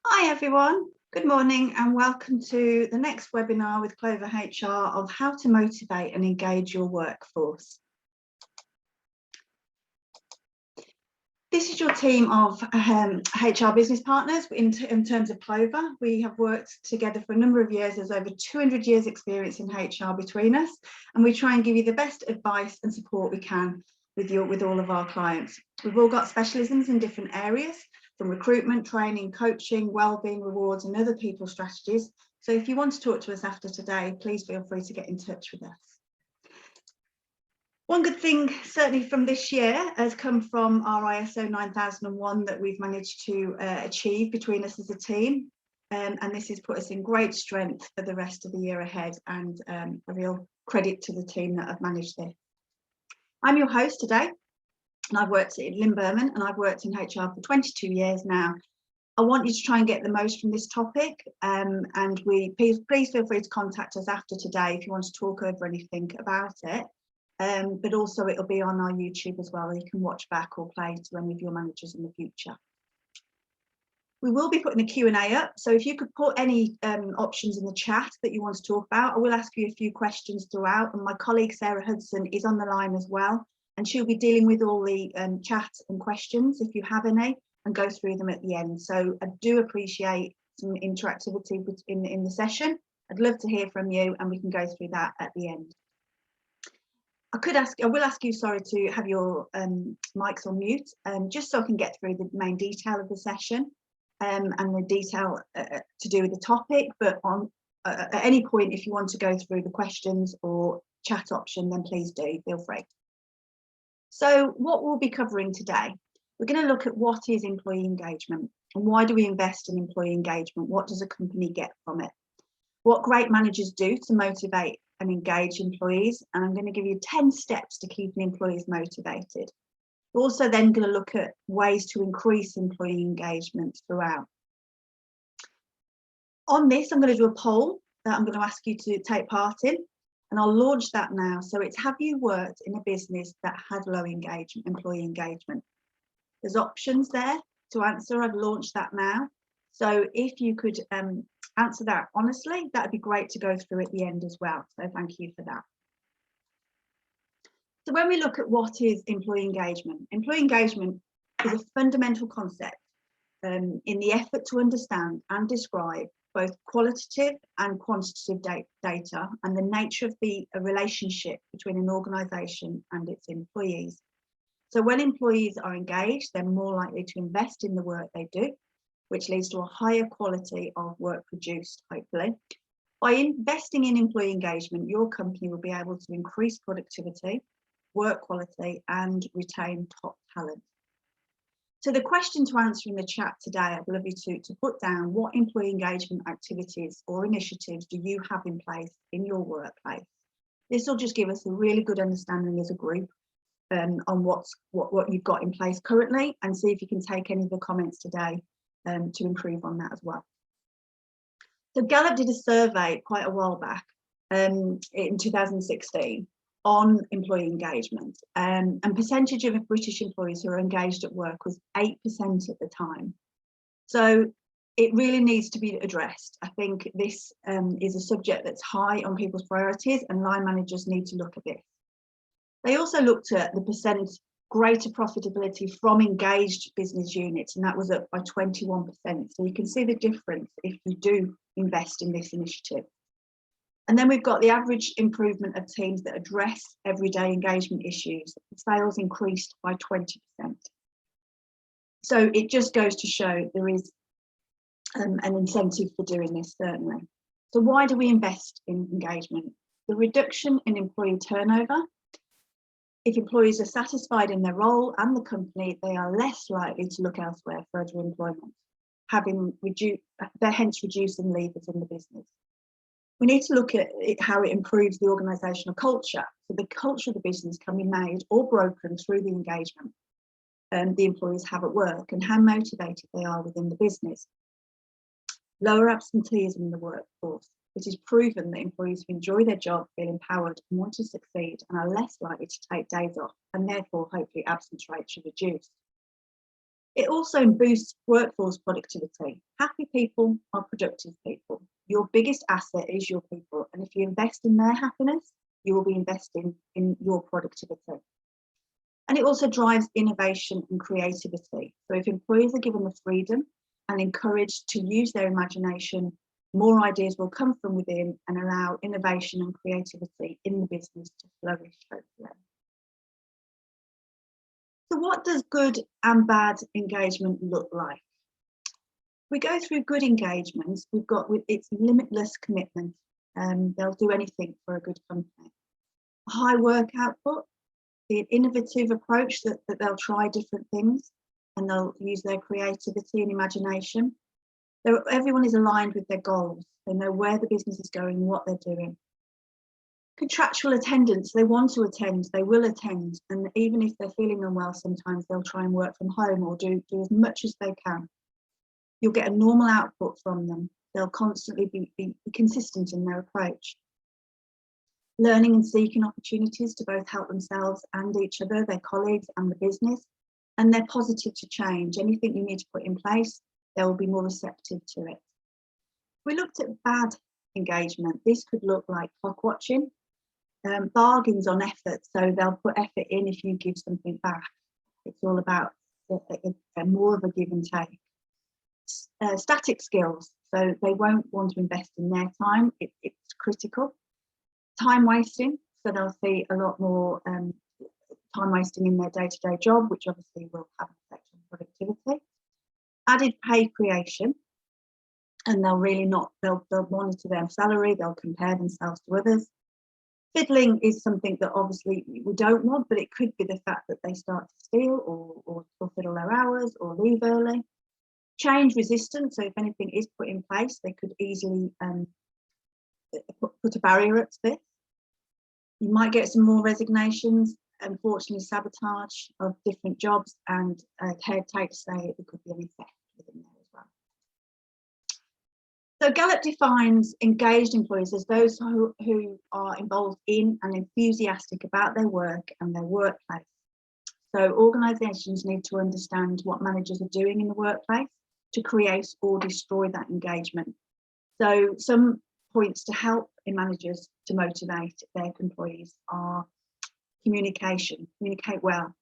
Hi everyone, good morning and welcome to the next webinar with Clover HR of how to motivate and engage your workforce. This is your team of HR business partners in terms of Clover. We have worked together for a number of years. There's over 200 years experience in HR between us, and we try and give you the best advice and support we can with all of our clients. We've all got specialisms in different areas, from recruitment, training, coaching, wellbeing, rewards and other people strategies. So if you want to talk to us after today, please feel free to get in touch with us. One good thing certainly from this year has come from our ISO 9001 that we've managed to achieve between us as a team, and this has put us in great strength for the rest of the year ahead, and a real credit to the team that have managed this. I'm your host today, and I've worked at Lynn Berman and I've worked in HR for 22 years now. I want you to try and get the most from this topic, and please feel free to contact us after today if you want to talk over anything about it. But also it'll be on our YouTube as well, you can watch back or play to any of your managers in the future. We will be putting a Q&A up, so if you could put any options in the chat that you want to talk about. I will ask you a few questions throughout, and my colleague Sarah Hudson is on the line as well, and she'll be dealing with all the chat and questions if you have any, and go through them at the end. So I do appreciate some interactivity in the session. I'd love to hear from you, and we can go through that at the end. I will ask you, sorry, to have your mics on mute, just so I can get through the main detail of the session and the detail to do with the topic. But at any point, if you want to go through the questions or chat option, then please do, feel free. So what we'll be covering today, we're going to look at what is employee engagement and why do we invest in employee engagement? What does a company get from it? What great managers do to motivate and engage employees, and I'm going to give you 10 steps to keeping employees motivated. We're also then going to look at ways to increase employee engagement throughout. On this, I'm going to do a poll that I'm going to ask you to take part in, and I'll launch that now. So it's, have you worked in a business that had low engagement, employee engagement? There's options there to answer. I've launched that now. So if you could answer that honestly, that'd be great to go through at the end as well. So thank you for that. So when we look at what is employee engagement is a fundamental concept in the effort to understand and describe both qualitative and quantitative data and the nature of the relationship between an organisation and its employees. So when employees are engaged, they're more likely to invest in the work they do, which leads to a higher quality of work produced, hopefully. By investing in employee engagement, your company will be able to increase productivity, work quality, and retain top talent. So the question to answer in the chat today, I'd love you to put down, what employee engagement activities or initiatives do you have in place in your workplace? This will just give us a really good understanding as a group on what you've got in place currently, and see if you can take any of the comments today to improve on that as well. So Gallup did a survey quite a while back in 2016 on employee engagement, and percentage of British employees who are engaged at work was 8% at the time. So it really needs to be addressed. I think this is a subject that's high on people's priorities, and line managers need to look at this. They also looked at the percent greater profitability from engaged business units, and that was up by 21%. So you can see the difference if you do invest in this initiative. And then we've got the average improvement of teams that address everyday engagement issues. Sales increased by 20%. So it just goes to show there is an incentive for doing this, certainly. So why do we invest in engagement? The reduction in employee turnover. If employees are satisfied in their role and the company, they are less likely to look elsewhere for other employment, hence reducing leavers in the business. We need to look at how it improves the organisational culture. So the culture of the business can be made or broken through the engagement the employees have at work and how motivated they are within the business. Lower absenteeism in the workforce. It is proven that employees who enjoy their job, feel empowered and want to succeed and are less likely to take days off, and therefore hopefully absence rates should reduce. It also boosts workforce productivity. Happy people are productive people. Your biggest asset is your people. And if you invest in their happiness, you will be investing in your productivity. And it also drives innovation and creativity. So if employees are given the freedom and encouraged to use their imagination, more ideas will come from within and allow innovation and creativity in the business to flourish, hopefully. So what does good and bad engagement look like? We go through good engagements, it's limitless commitment. They'll do anything for a good company. High work output, the innovative approach that they'll try different things and they'll use their creativity and imagination. Everyone is aligned with their goals. They know where the business is going, what they're doing. Contractual attendance, they want to attend, they will attend, and even if they're feeling unwell, sometimes they'll try and work from home or do as much as they can. You'll get a normal output from them. They'll constantly be consistent in their approach. Learning and seeking opportunities to both help themselves and each other, their colleagues and the business, and they're positive to change. Anything you need to put in place, they will be more receptive to it. We looked at bad engagement. This could look like clock watching, bargains on effort. So they'll put effort in if you give something back. It's all about more of a give and take. Static skills. So they won't want to invest in their time. It's critical. Time wasting. So they'll see a lot more time wasting in their day-to-day job, which obviously will have an effect on productivity. Added pay creation. And they'll monitor their salary, they'll compare themselves to others. Fiddling is something that obviously we don't want, but it could be the fact that they start to steal or fiddle their hours or leave early. Change resistance, so if anything is put in place, they could easily put a barrier up to this. You might get some more resignations, unfortunately sabotage of different jobs, and caretakers say there could be an effect within there as well. So Gallup defines engaged employees as those who are involved in and enthusiastic about their work and their workplace. So organisations need to understand what managers are doing in the workplace to create or destroy that engagement. So some points to help managers to motivate their employees are communication. Communicate well.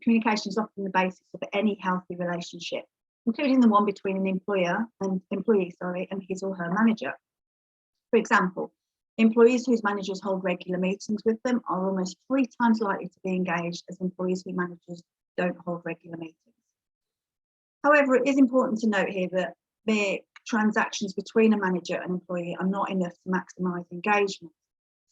Communication is often the basis of any healthy relationship, including the one between an employee and his or her manager. For example, employees whose managers hold regular meetings with them are almost 3 times likely to be engaged as employees whose managers don't hold regular meetings. However, it is important to note here that mere transactions between a manager and employee are not enough to maximise engagement.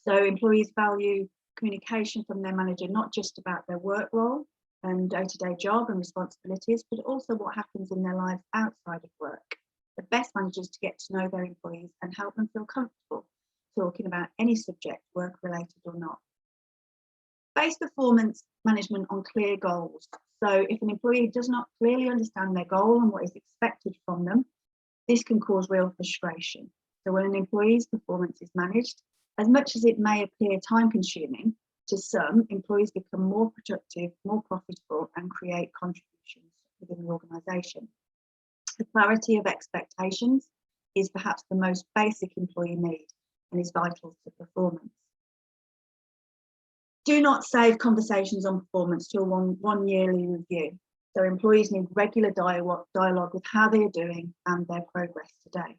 So employees value communication from their manager, not just about their work role and day-to-day job and responsibilities, but also what happens in their lives outside of work. The best managers to get to know their employees and help them feel comfortable talking about any subject, work-related or not. Base performance management on clear goals. So if an employee does not clearly understand their goal and what is expected from them, this can cause real frustration. So when an employee's performance is managed, as much as it may appear time-consuming, to some, employees become more productive, more profitable, and create contributions within the organisation. The clarity of expectations is perhaps the most basic employee need and is vital to performance. Do not save conversations on performance to a one yearly review. So employees need regular dialogue with how they are doing and their progress today.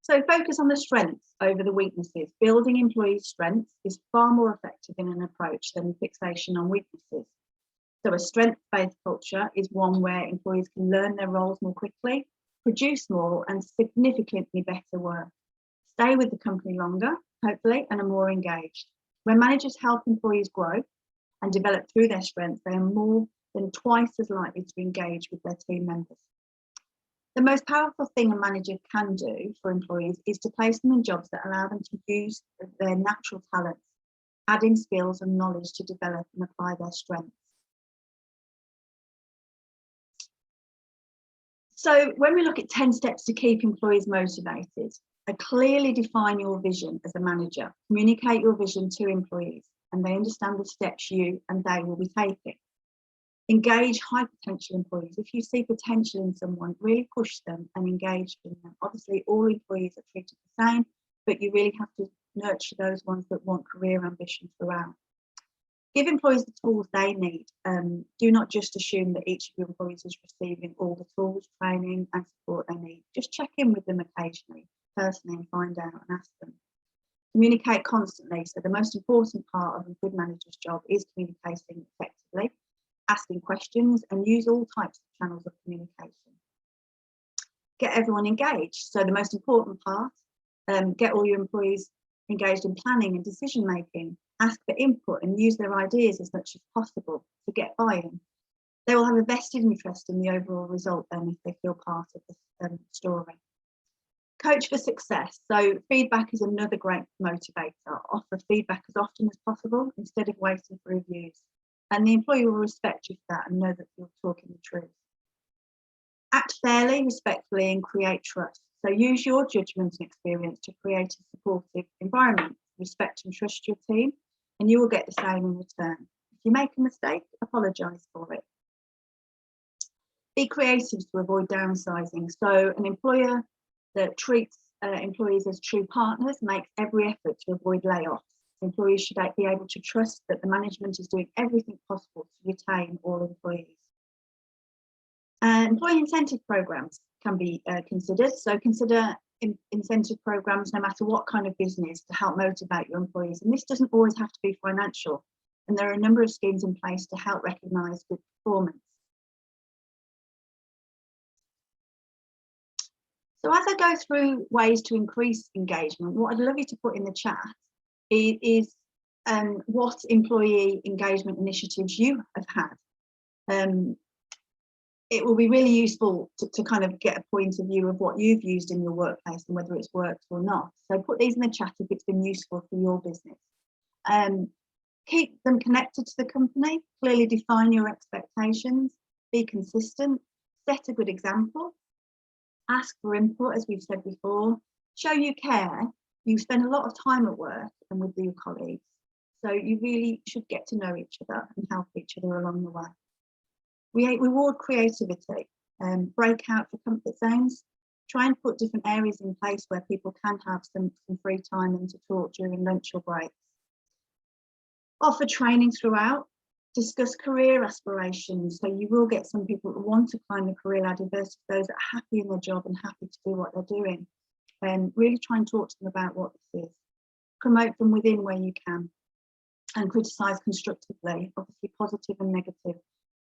So focus on the strengths over the weaknesses. Building employees' strengths is far more effective in an approach than fixation on weaknesses. So a strength-based culture is one where employees can learn their roles more quickly, produce more and significantly better work, stay with the company longer, hopefully, and are more engaged. When managers help employees grow and develop through their strengths, they are more than twice as likely to engage with their team members. The most powerful thing a manager can do for employees is to place them in jobs that allow them to use their natural talents, adding skills and knowledge to develop and apply their strengths. So when we look at 10 steps to keep employees motivated, clearly define your vision as a manager, communicate your vision to employees, and they understand the steps you and they will be taking. Engage high potential employees. If you see potential in someone, really push them and engage in them. Obviously, all employees are treated the same, but you really have to nurture those ones that want career ambition throughout. Give employees the tools they need. Do not just assume that each of your employees is receiving all the tools, training and support they need. Just check in with them occasionally, personally, and find out and ask them. Communicate constantly. So the most important part of a good manager's job is communicating effectively, asking questions, and use all types of channels of communication. Get everyone engaged. So the most important part, get all your employees engaged in planning and decision making. Ask for input and use their ideas as much as possible to get buy-in. They will have a vested interest in the overall result then if they feel part of the story. Coach for success. So feedback is another great motivator. Offer feedback as often as possible instead of waiting for reviews. And the employee will respect you for that and know that you're talking the truth. Act fairly, respectfully, and create trust. So use your judgment and experience to create a supportive environment. Respect and trust your team, and you will get the same in return. If you make a mistake, apologise for it. Be creative to avoid downsizing. So an employer that treats employees as true partners makes every effort to avoid layoffs. Employees should be able to trust that the management is doing everything possible to retain all employees. Employee incentive programs can be considered. So consider incentive programs no matter what kind of business to help motivate your employees. And this doesn't always have to be financial. And there are a number of schemes in place to help recognise good performance. So as I go through ways to increase engagement, what I'd love you to put in the chat is what employee engagement initiatives you have had. It will be really useful to kind of get a point of view of what you've used in your workplace and whether it's worked or not. So put these in the chat if it's been useful for your business. Keep them connected to the company, clearly define your expectations, be consistent, set a good example, ask for input, as we've said before, show you care. You spend a lot of time at work and with your colleagues, so you really should get to know each other and help each other along the way. Reward creativity, break out for comfort zones, try and put different areas in place where people can have some free time and to talk during lunch or breaks. Offer training throughout, discuss career aspirations, so you will get some people that want to climb the career ladder versus those that are happy in their job and happy to do what they're doing. Really try and talk to them about what this is. Promote from within where you can, and criticise constructively, obviously positive and negative.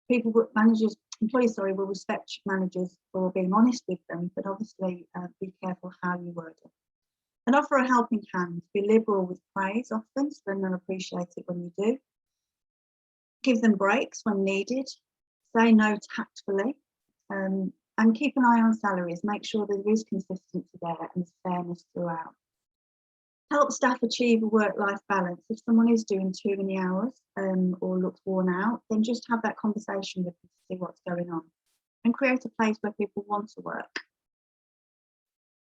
Employees will respect managers for being honest with them, but obviously be careful how you word it. And offer a helping hand, be liberal with praise often, so then they'll appreciate it when you do. Give them breaks when needed, say no tactfully, and keep an eye on salaries, make sure there is consistency there and fairness throughout. Help staff achieve a work-life balance. If someone is doing too many hours or looks worn out, then just have that conversation with them to see what's going on. And create a place where people want to work.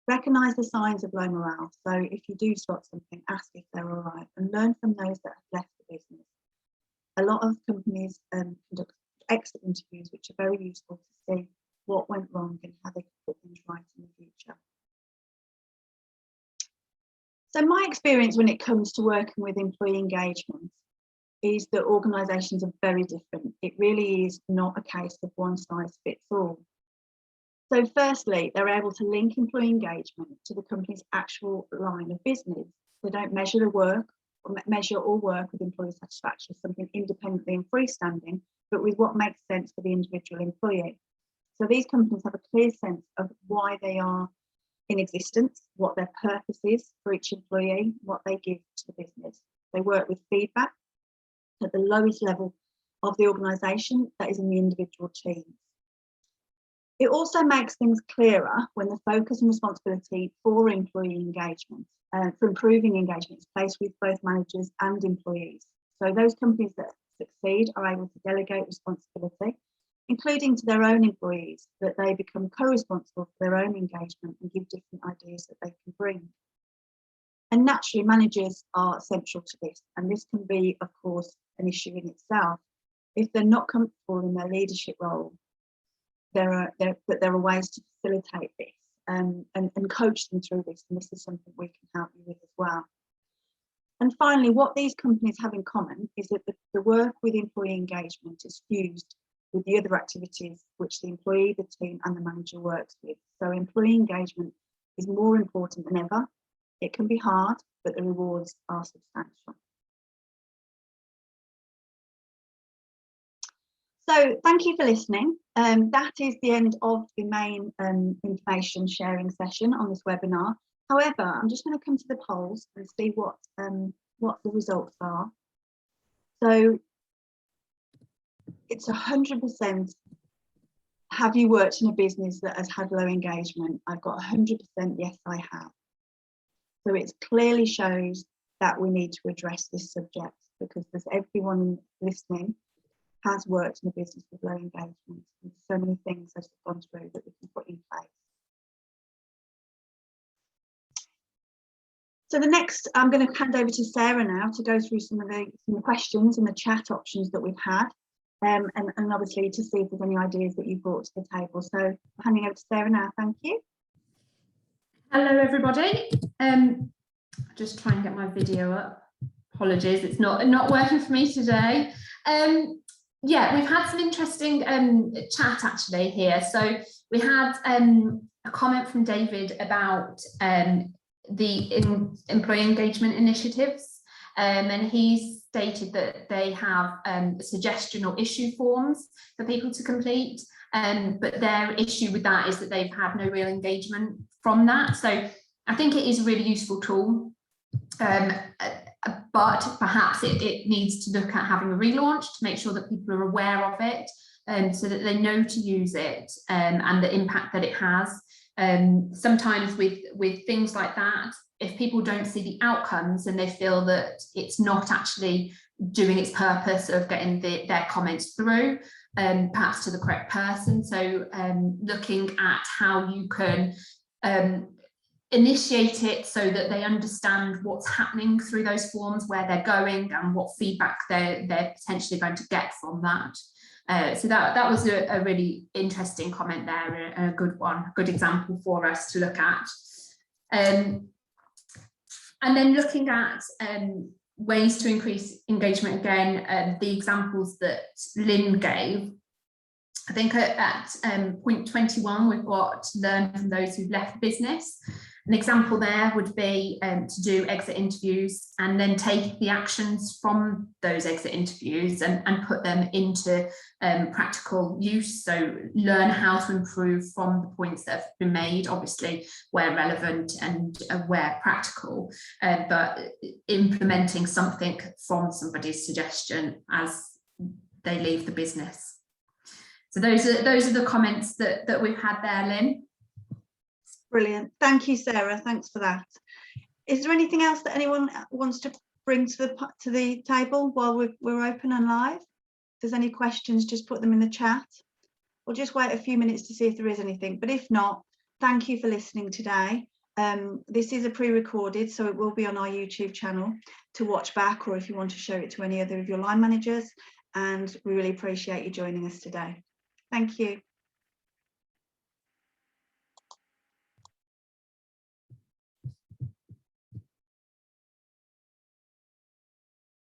Recognise the signs of low morale. So if you do spot something, ask if they're all right and learn from those that have left the business. A lot of companies conduct exit interviews, which are very useful to see what went wrong and how they can put things right in the future. So my experience when it comes to working with employee engagement is that organisations are very different. It really is not a case of one size fits all. So firstly, they're able to link employee engagement to the company's actual line of business. They don't measure the work or measure or work with employee satisfaction as something independently and freestanding, but with what makes sense for the individual employee. So these companies have a clear sense of why they are in existence, what their purpose is for each employee, what they give to the business. They work with feedback at the lowest level of the organisation, that is in the individual teams. It also makes things clearer when the focus and responsibility for employee engagement, for improving engagement, is placed with both managers and employees. So those companies that succeed are able to delegate responsibility, including to their own employees, that they become co-responsible for their own engagement and give different ideas that they can bring. And naturally, managers are central to this, and this can be, of course, an issue in itself. if they're not comfortable in their leadership role, there are ways to facilitate this and coach them through this, and this is something we can help you with as well. And finally, what these companies have in common is that the work with employee engagement is fused with the other activities which the employee, the team and the manager works with. So employee engagement is more important than ever. It can be hard, but the rewards are substantial. So thank you for listening. That is the end of the main information sharing session on this webinar. However, I'm just going to come to the polls and see what the results are. So it's 100%. Have you worked in a business that has had low engagement? I've got 100% yes, I have. So it clearly shows that we need to address this subject, because there's everyone listening has worked in a business with low engagement. And so many things that have gone through that we can put in place. So the next, I'm going to hand over to Sarah now to go through some of the questions and the chat options that we've had, and obviously to see if there's any ideas that you've brought to the table. So handing over to Sarah now, thank you. Hello everybody. Just try and get my video up. Apologies, it's not working for me today. Yeah, we've had some interesting chat actually here. So we had a comment from David about the employee engagement initiatives, and he's stated that they have suggestion or issue forms for people to complete, but their issue with that is that they've had no real engagement from that. So I think it is a really useful tool, but perhaps it needs to look at having a relaunch to make sure that people are aware of it, so that they know to use it, and the impact that it has. Sometimes with things like that, if people don't see the outcomes and they feel that it's not actually doing its purpose of getting their comments through, perhaps to the correct person. So looking at how you can initiate it so that they understand what's happening through those forms, where they're going and what feedback they're potentially going to get from that. So that was a really interesting comment there, a good one, a good example for us to look at. And then looking at ways to increase engagement again, the examples that Lynn gave. I think at point 21, we've got learn from those who've left the business. An example there would be to do exit interviews and then take the actions from those exit interviews and put them into practical use. So learn how to improve from the points that have been made, obviously where relevant and where practical, but implementing something from somebody's suggestion as they leave the business. So those are the comments that we've had there, Lynn. Brilliant. Thank you, Sarah. Thanks for that. Is there anything else that anyone wants to bring to the table while we're open and live? If there's any questions, just put them in the chat. We'll just wait a few minutes to see if there is anything. But if not, thank you for listening today. This is a pre-recorded, so it will be on our YouTube channel to watch back, or if you want to show it to any other of your line managers. And we really appreciate you joining us today. Thank you.